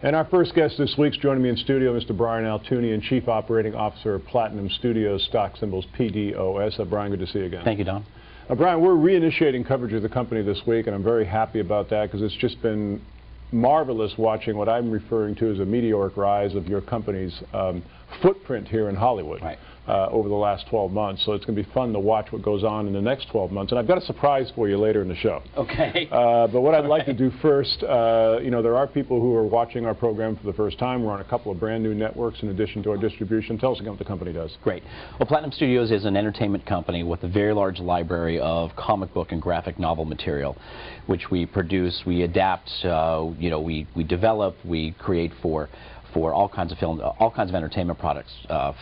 And our first guest this week's joining me in studio, Mr. Brian Altunian, Chief Operating Officer of Platinum Studios, stock symbols PDOS. Brian, good to see you again. Thank you, Don. Brian, we're reinitiating coverage of the company this week, and I'm very happy about that because it's just been marvelous watching what I'm referring to as a meteoric rise of your company's footprint here in Hollywood. Right. Over the last 12 months. So it's going to be fun to watch what goes on in the next 12 months. And I've got a surprise for you later in the show. Okay. But what I'd like to do first, you know, there are people who are watching our program for the first time. We're on a couple of brand new networks in addition to our distribution. Tell us again what the company does. Great. Well, Platinum Studios is an entertainment company with a very large library of comic book and graphic novel material, which we produce, we adapt, you know, we develop, we create for all kinds of film, all kinds of entertainment products,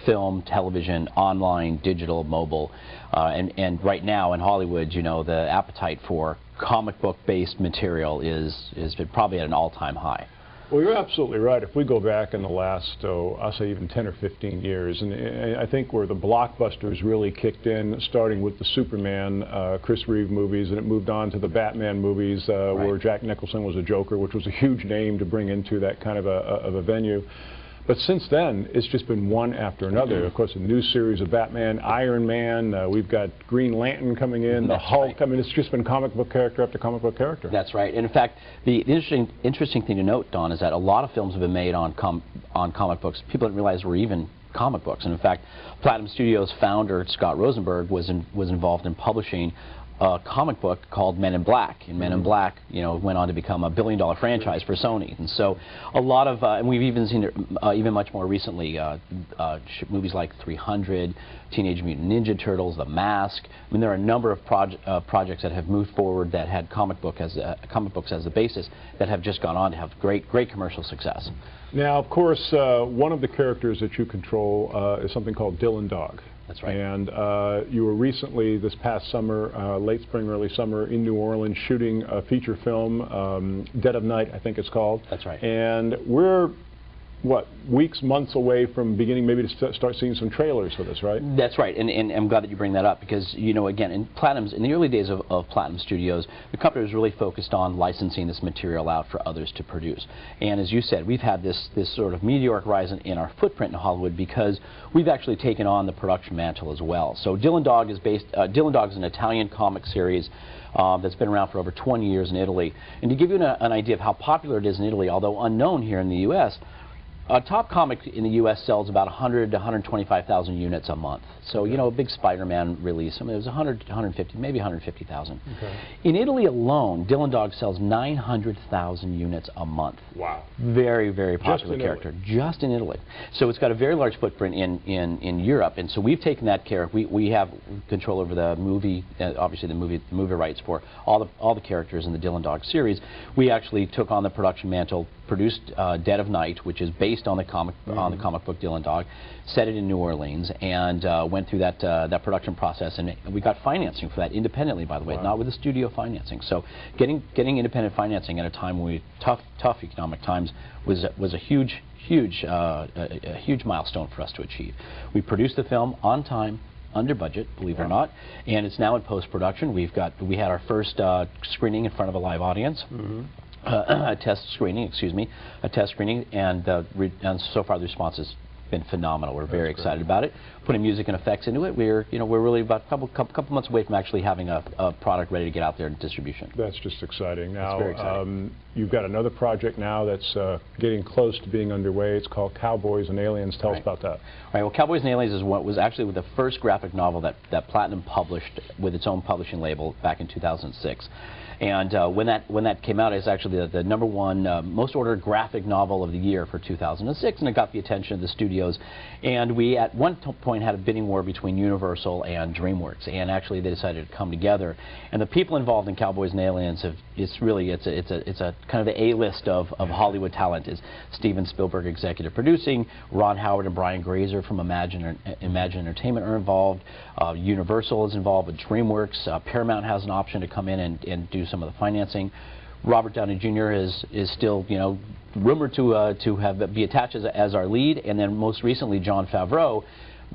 film, television, online, digital, mobile, and right now in Hollywood, you know, the appetite for comic book-based material is probably at an all-time high. Well, you're absolutely right. If we go back in the last, I'll say even 10 or 15 years, and I think where the blockbusters really kicked in, starting with the Superman, Chris Reeve movies, and it moved on to the Batman movies, Right. where Jack Nicholson was a Joker, which was a huge name to bring into that kind of a venue. But since then, it's just been one after another. Of course, a new series of Batman, Iron Man, we've got Green Lantern coming in, the Hulk. Right. I mean, it's just been comic book character after comic book character. That's right. And in fact, the interesting thing to note, Don, is that a lot of films have been made on comic books. People didn't realize were even comic books. And in fact, Platinum Studios founder Scott Rosenberg was involved in publishing a comic book called Men in Black, and Men in Black, you know, went on to become a billion-dollar franchise for Sony. And so, a lot of, and we've even seen it even much more recently, movies like 300, Teenage Mutant Ninja Turtles, The Mask. I mean, there are a number of projects that have moved forward that had comic books as the basis that have just gone on to have great commercial success. Now, of course, one of the characters that you control is something called Dylan Dog. That's right. And you were recently, this past summer, late spring, early summer, in New Orleans shooting a feature film, Dead of Night, I think it's called. That's right. And we're, what, weeks, months away from beginning maybe to start seeing some trailers for this, right? That's right, and I'm glad that you bring that up because, you know, again, in the early days of Platinum Studios, the company was really focused on licensing this material out for others to produce. And as you said, we've had this sort of meteoric rise in our footprint in Hollywood because we've actually taken on the production mantle as well. So Dylan Dog is Dylan Dog is an Italian comic series that's been around for over 20 years in Italy. And to give you an idea of how popular it is in Italy, although unknown here in the U.S., a top comic in the U.S. sells about 100 to 125,000 units a month. So, you know, a big Spider-Man release, I mean, it was 100 to 150, maybe 150,000. Okay. In Italy alone, Dylan Dog sells 900,000 units a month. Wow. Very, very popular character. Just in Italy. So it's got a very large footprint in Europe, and so we've taken that care. We have control over the movie, obviously the movie rights for all the characters in the Dylan Dog series. We actually took on the production mantle, produced Dead of Night, which is based on the comic book Dylan Dog, set it in New Orleans, and went through that production process, and we got financing for that independently, by the way, not with the studio financing. So getting independent financing at a time when tough economic times was a huge milestone for us to achieve. We produced the film on time, under budget, believe it or not, and it's now in post-production. We had our first screening in front of a live audience. A test screening, and so far the response has been phenomenal. We're very excited about it. Putting music and effects into it, we're really about a couple months away from actually having a product ready to get out there in distribution. That's just exciting. Now, very exciting. You've got another project now that's getting close to being underway. It's called Cowboys and Aliens. Tell us about that. Right. Well, Cowboys and Aliens was actually the first graphic novel that Platinum published with its own publishing label back in 2006. And when that came out, it's actually the #1 most ordered graphic novel of the year for 2006, and it got the attention of the studios. And we at one point had a bidding war between Universal and DreamWorks, and actually they decided to come together. And the people involved in Cowboys and Aliens it's a kind of the A-list of Hollywood talent. Is Steven Spielberg executive producing, Ron Howard and Brian Grazer from Imagine Entertainment are involved, Universal is involved with DreamWorks, Paramount has an option to come in and do some of the financing. Robert Downey Jr. is still, you know, rumored to be attached as our lead, and then most recently Jon Favreau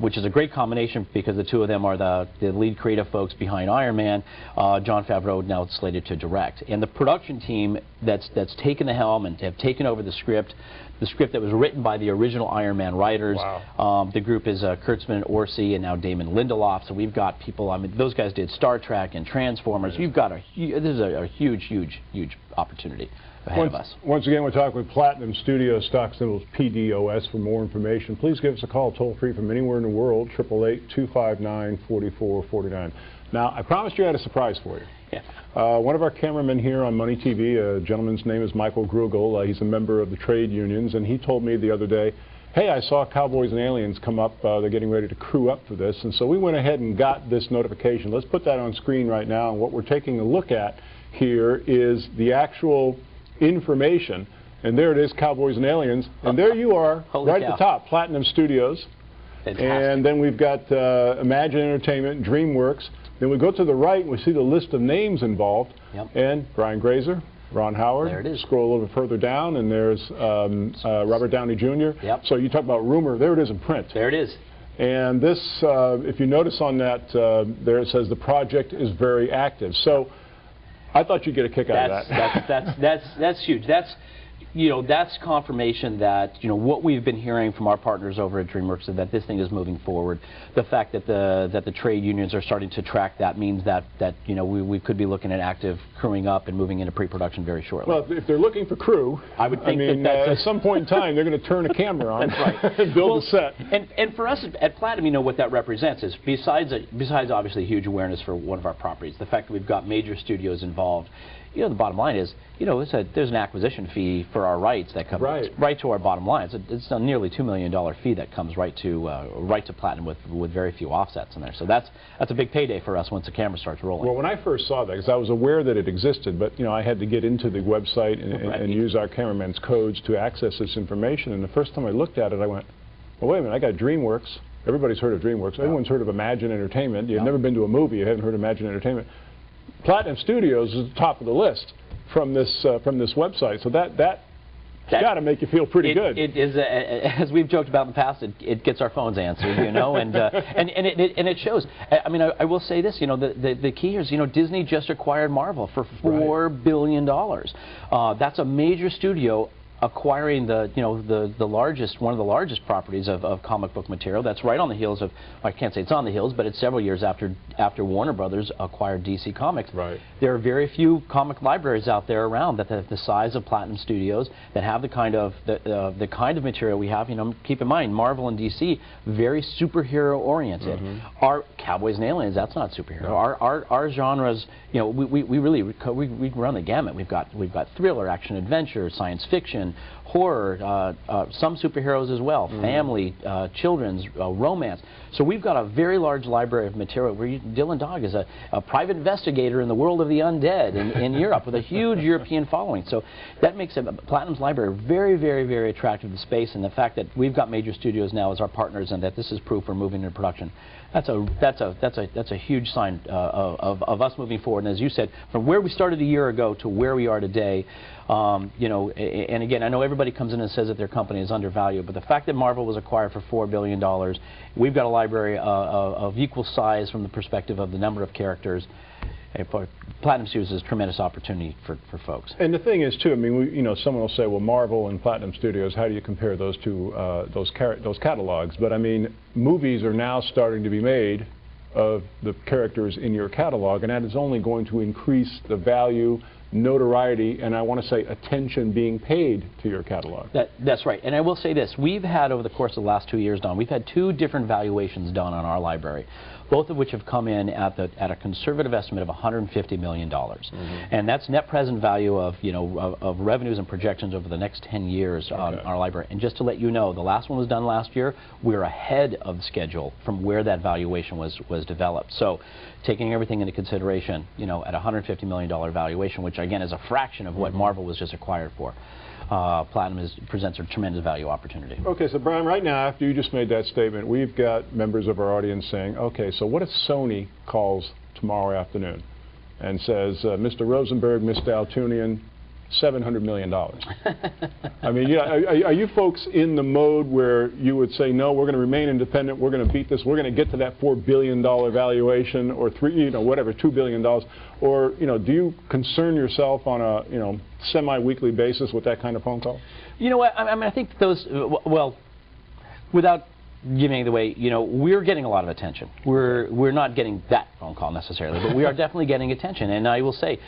which is a great combination because the two of them are the lead creative folks behind Iron Man. Jon Favreau now slated to direct. And the production team that's taken the helm and have taken over the script that was written by the original Iron Man writers. Wow. The group is Kurtzman and Orci and now Damon Lindelof. So we've got people, I mean, those guys did Star Trek and Transformers. You've got this is a huge, huge, huge opportunity ahead of us. Once again, we're talking with Platinum Studios, stock symbols PDOS. For more information, please give us a call toll free from anywhere in the world, 888-259-4449. Now, I promised you I had a surprise for you. Yeah. One of our cameramen here on Money TV, a gentleman's name is Michael Grugel. He's a member of the trade unions, and he told me the other day, hey, I saw Cowboys and Aliens come up. They're getting ready to crew up for this. And so we went ahead and got this notification. Let's put that on screen right now. And what we're taking a look at here is the actual information. And there it is, Cowboys and Aliens. And there you are, right at the top, Platinum Studios. Fantastic. And then we've got Imagine Entertainment, DreamWorks. Then we go to the right and we see the list of names involved. Yep. And Brian Grazer, Ron Howard. There it is. Scroll a little bit further down and there's Robert Downey Jr. Yep. So you talk about rumor, there it is in print. There it is. And this, if you notice on that, there it says the project is very active. So I thought you'd get a kick out of that. That's huge. That's confirmation that what we've been hearing from our partners over at DreamWorks is that this thing is moving forward. The fact that the trade unions are starting to track that means that we could be looking at active crewing up and moving into pre-production very shortly. Well, if they're looking for crew, I would think at some point in time they're going to turn a camera on and build a set. And for us at Platinum, what that represents is besides obviously huge awareness for one of our properties, the fact that we've got major studios involved. The bottom line is, there's an acquisition fee for our rights that comes right to our bottom line. It's a nearly $2 million fee that comes right to Platinum with very few offsets in there. So that's a big payday for us once the camera starts rolling. Well, when I first saw that, because I was aware that it existed, but I had to get into the website and use our cameraman's codes to access this information. And the first time I looked at it, I went, well, wait a minute, I got DreamWorks. Everybody's heard of DreamWorks. Everyone's heard of Imagine Entertainment. You've never been to a movie, you haven't heard of Imagine Entertainment. Platinum Studios is the top of the list from this website, so that got to make you feel pretty good. It is, as we've joked about in the past, it gets our phones answered, and it shows. I mean, I will say this, the key here is, Disney just acquired Marvel for $4 billion. That's a major studio acquiring one of the largest properties of comic book material. That's right on the heels of, I can't say it's on the heels, but it's several years after Warner Brothers acquired DC Comics. Right. There are very few comic libraries out there around that have the size of Platinum Studios, that have the kind of material we have. Keep in mind, Marvel and DC, very superhero oriented. Our Cowboys and Aliens, that's not superhero. No. Our genres, we run the gamut. We've got thriller, action, adventure, science fiction, horror, some superheroes as well, family, children's, romance. So we've got a very large library of material. Dylan Dog is a private investigator in the world of the undead in Europe with a huge European following. So that makes Platinum's library very, very, very attractive to space, and the fact that we've got major studios now as our partners and that this is proof we're moving into production. That's a huge sign of us moving forward. And as you said, from where we started a year ago to where we are today, and again, I know everybody comes in and says that their company is undervalued, but the fact that Marvel was acquired for $4 billion, we've got a library of equal size from the perspective of the number of characters. Platinum Studios is a tremendous opportunity for folks. And the thing is, too, I mean, someone will say, well, Marvel and Platinum Studios, how do you compare those two, those catalogs? But I mean, movies are now starting to be made of the characters in your catalog, and that is only going to increase the value, notoriety, and I want to say attention being paid to your catalog. That's right. And I will say this. We've had, over the course of the last 2 years, Don, we've had 2 different valuations done on our library, both of which have come in at a conservative estimate of $150 million. And that's net present value of, of revenues and projections over the next 10 years on our library. And just to let you know, the last one was done last year. We're ahead of schedule from where that valuation was developed. So taking everything into consideration, at a $150 million valuation, which again is a fraction of what Marvel was just acquired for, Platinum presents a tremendous value opportunity. Okay, so Brian, right now, after you just made that statement, we've got members of our audience saying, okay, so what if Sony calls tomorrow afternoon and says, Mr. Rosenberg, Mr. Altunian, $700 million. I mean, yeah, are you folks in the mode where you would say, no, we're going to remain independent, we're going to beat this, we're going to get to that $4 billion valuation, or $2 billion, or, do you concern yourself on a, semi-weekly basis with that kind of phone call? You know what, I mean, I think those, well, without giving it away, we're getting a lot of attention. We're not getting that phone call necessarily, but we are definitely getting attention. And I will say,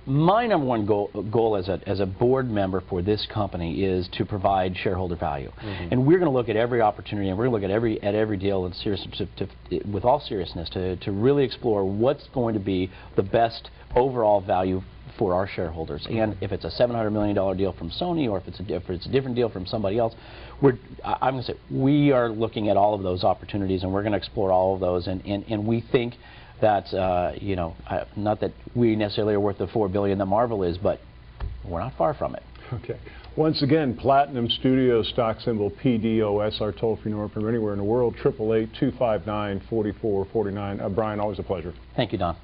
my number one goal as a board member for this company is to provide shareholder value. And we're going to look at every opportunity, and we're going to look at every deal with all seriousness to really explore what's going to be the best overall value for our shareholders. And if it's a $700 million deal from Sony, or if it's a different deal from somebody else, I'm going to say we are looking at all of those opportunities, and we're going to explore all of those. And we think that, not that we necessarily are worth the $4 billion that Marvel is, but we're not far from it. Okay. Once again, Platinum Studios, stock symbol PDOS, our toll-free number from anywhere in the world, 888-259-4449. Brian, always a pleasure. Thank you, Don.